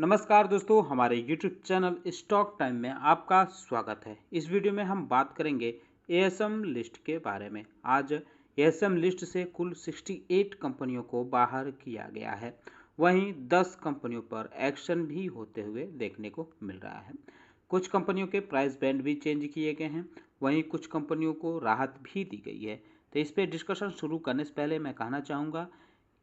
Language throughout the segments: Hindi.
नमस्कार दोस्तों, हमारे YouTube चैनल स्टॉक टाइम में आपका स्वागत है। इस वीडियो में हम बात करेंगे एएसएम लिस्ट के बारे में। आज एएसएम लिस्ट से कुल 68 कंपनियों को बाहर किया गया है। वहीं 10 कंपनियों पर एक्शन भी होते हुए देखने को मिल रहा है। कुछ कंपनियों के प्राइस बैंड भी चेंज किए गए हैं, वहीं कुछ कंपनियों को राहत भी दी गई है। तो इस पर डिस्कशन शुरू करने से पहले मैं कहना चाहूँगा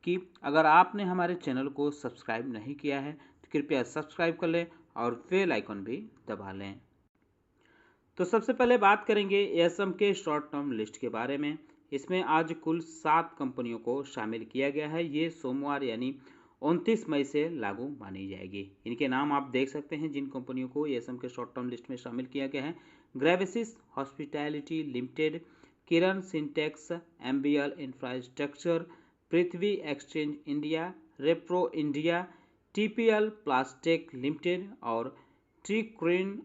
कि अगर आपने हमारे चैनल को सब्सक्राइब नहीं किया है तो कृपया सब्सक्राइब कर लें और बेल आइकन भी दबा लें। तो सबसे पहले बात करेंगे एएसएम के शॉर्ट टर्म लिस्ट के बारे में। इसमें आज कुल 7 कंपनियों को शामिल किया गया है। ये सोमवार यानी 29 मई से लागू मानी जाएगी। इनके नाम आप देख सकते हैं जिन कंपनियों को एएसएम के शॉर्ट टर्म लिस्ट में शामिल किया गया है। ग्रेविसिस hospitality limited, Kiran syntex, MBL infrastructure, Prithvi exchange India, repro India, TPL plastic limited और ट्रीक्रीन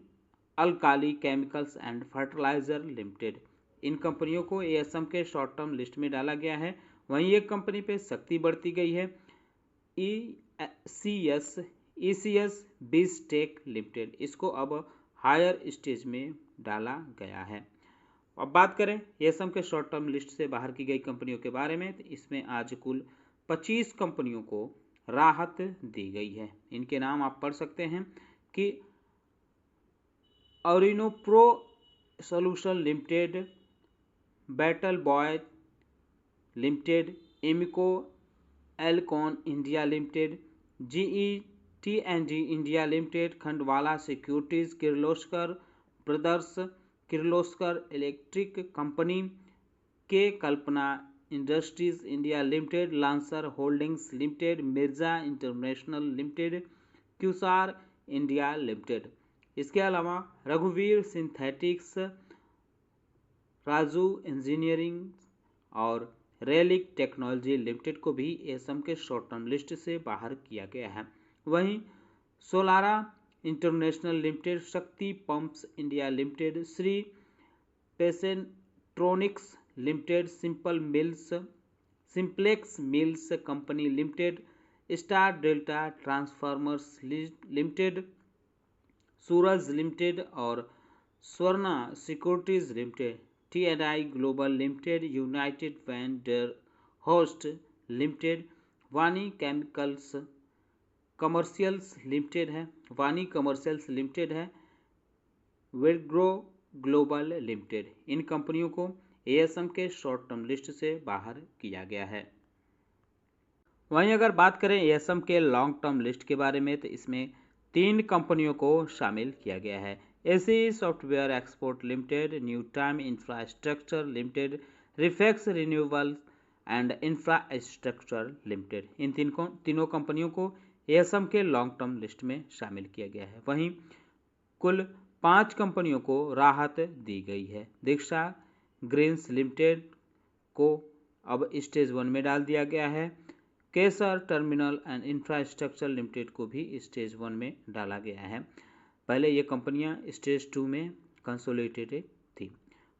alkali chemicals and fertiliser limited. इन कंपनियों को एएसएम के शॉर्ट टर्म लिस्ट में डाला गया है। वहीं एक कंपनी पे सख्ती बढ़ती गई है, ईसीएस बीसटेक लिमिटेड। इसको अब हायर स्टेज में डाला गया है। अब बात करें एएसएम के शॉर्ट टर्म लिस्ट से बाहर की गई कंपनियों के बारे में, तो इसमें आज कुल 25 कंपनियों को राहत दी गई है। इनके नाम आप पढ़ सकते हैं कि Aurionpro solution limited, Batliboi limited, एमिको Elecon India limited, GE T and G India limited, Khandwala securities, Kirloskar brothers, Kirloskar electric company, के Kalpana industries India limited, lancer holdings limited, Mirza international limited, quasar India limited. इसके अलावा रघुवीर सिंथेटिक्स, राजू इंजीनियरिंग और रेलिक टेक्नोलॉजी लिमिटेड को भी एएसएम के शॉर्ट टर्म लिस्ट से बाहर किया गया है। वहीं Solara international limited, Shakti pumps India limited, Shri पेसेंट्रोनिक्स limited, simplex mills company limited, star delta transformers limited, Suraj limited और स्वर्णा सिक्योरिटीज लिमिटेड, टी&आई global limited, united Van Der Horst limited, Vani chemicals commercials limited है, वानी कमर्शियल्स लिमिटेड है, वेडग्रो ग्लोबल लिमिटेड। इन कंपनियों को एएसएम के शॉर्ट टर्म लिस्ट से बाहर किया गया है। वहीं अगर बात करें एएसएम के लॉन्ग टर्म लिस्ट के बारे में, तो इसमें 3 कंपनियों को शामिल किया गया है। AC software export limited, new time infrastructure limited, Refex renewable and infrastructure limited. इन तीनों कंपनियों को एएसएम के लॉन्ग टर्म लिस्ट में शामिल किया गया है। वहीं कुल 5 कंपनियों को राहत दी गई है। दीक्षा ग्रीन्स लिमिटेड को अब स्टेज 1 में डाल दिया गया है। केसर टर्मिनल एंड इंफ्रास्ट्रक्चर लिमिटेड को भी स्टेज 1 में डाला गया है। पहले ये कंपनियां स्टेज 2 में कंसोलिडेटेड थी।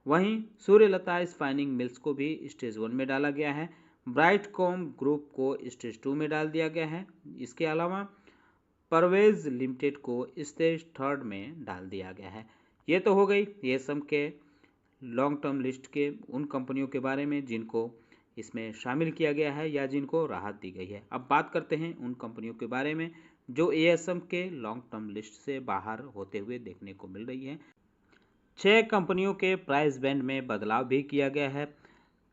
वहीं सूर्यलता स्पाइनिंग मिल्स को भी स्टेज 1 में डाला गया है। ब्राइटकॉम ग्रुप को स्टेज 2 में डाल दिया गया है। इसके अलावा परवेज लिमिटेड को स्टेज 3 में डाल दिया गया है। ये तो हो गई एएसएम के लॉन्ग टर्म लिस्ट के उन कंपनियों के बारे में जिनको इसमें शामिल किया गया है या जिनको राहत दी गई है। अब बात करते हैं उन कंपनियों के बारे में जो एएसएम के लॉन्ग टर्म लिस्ट से बाहर होते हुए देखने को मिल रही है। 6 कंपनियों के प्राइस बैंड में बदलाव भी किया गया है।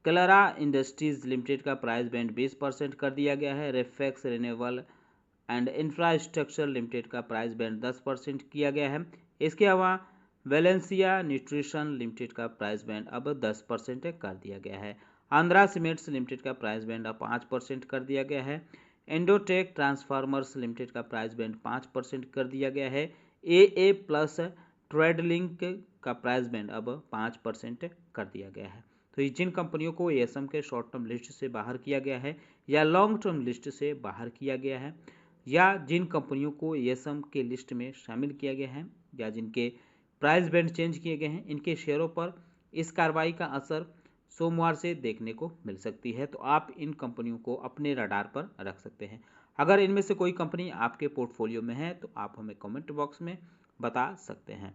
कलरा इंडस्ट्रीज लिमिटेड का प्राइस बैंड 20% कर दिया गया है। Refex renewable and infrastructure limited का प्राइस बैंड 10% किया गया है। इसके अलावा वेलेंसिया न्यूट्रिशन लिमिटेड का प्राइस बैंड अब 10% कर दिया गया है। आंध्रा सीमेंट्स लिमिटेड का प्राइस बैंड अब 5% कर दिया गया है। एंडोटेक ट्रांसफार्मर्स लिमिटेड का प्राइस बैंड 5% कर दिया गया है। ए प्लस ट्रेडलिंक का प्राइस बैंड अब 5% कर दिया गया है। तो जिन कंपनियों को एएसएम के शॉर्ट टर्म लिस्ट से बाहर किया गया है या लॉन्ग टर्म लिस्ट से बाहर किया गया है या जिन कंपनियों को एएसएम के लिस्ट में शामिल किया गया है या जिनके प्राइस बैंड चेंज किए गए हैं, इनके शेयरों पर इस कार्रवाई का असर सोमवार से देखने को मिल सकती है। तो आप इन कंपनियों को अपने रडार पर रख सकते हैं। अगर इनमें से कोई कंपनी आपके पोर्टफोलियो में है तो आप हमें कमेंट बॉक्स में बता सकते हैं।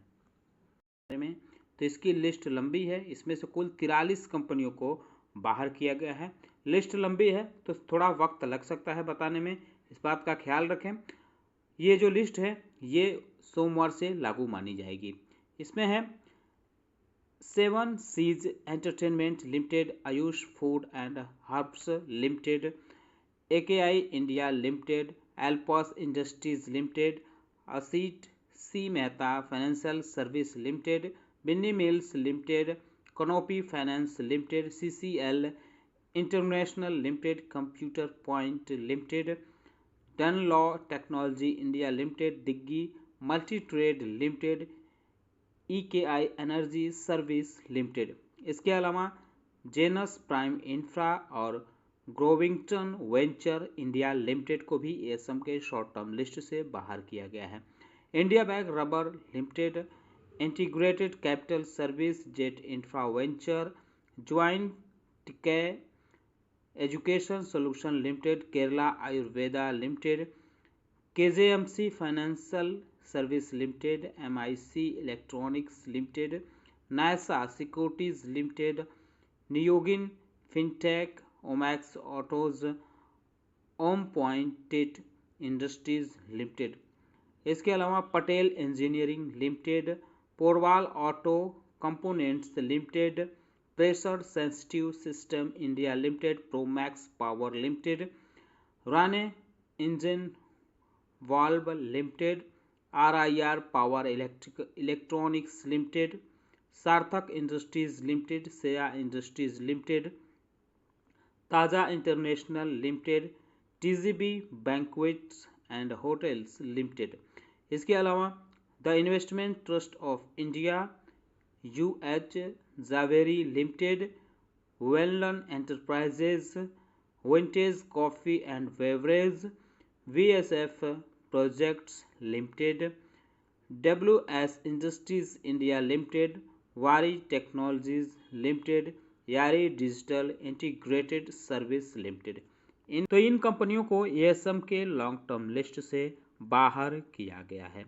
तो इसकी लिस्ट लंबी है, इसमें से कुल 43 कंपनियों को बाहर किया गया है। लिस्ट लंबी है तो थोड़ा वक्त लग सकता है बताने में, इस बात का ख्याल रखें। ये जो लिस्ट है ये सोमवार से लागू मानी जाएगी। इसमें है 7 seas entertainment limited, Ayush food and herbs limited, AKI India limited, Alps industries limited, Aseet C Mehta financial service limited, Binny mills limited, canopy finance limited, CCL international limited, computer point limited, डनलॉ टेक्नोलॉजी इंडिया लिमिटेड, दिग्गी multi trade limited, EKI energy service limited. इसके अलावा जेनस प्राइम इंफ्रा और ग्रोविंगटन वेंचर इंडिया लिमिटेड को भी ASM के शॉर्ट टर्म लिस्ट से बाहर किया गया है। India bag rubber limited, integrated capital service, jet infra venture, ज्वाइंट के education solution limited, Kerala Ayurveda limited, KJMC financial service limited, MIC electronics limited, Naysaa securities limited, Niyogin fintech, Omax autos, Om pointed industries limited. इसके अलावा Patel engineering limited, Porwal auto components limited, pressure sensitive system India limited, Promax power limited, Rane engine valve limited, RIR power electronics limited, Sarthak industries limited, Seya industries limited, Taaza international limited, TGB banquets and hotels limited. इसके अलावा the investment trust of India, UH Javeri limited, Velan enterprises, vintage coffee and beverage, VSF projects limited, WS industries India limited, Waaree technologies limited, Yaari digital integrated service limited. इन कंपनियों को ASM के लॉन्ग टर्म लिस्ट से बाहर किया गया है।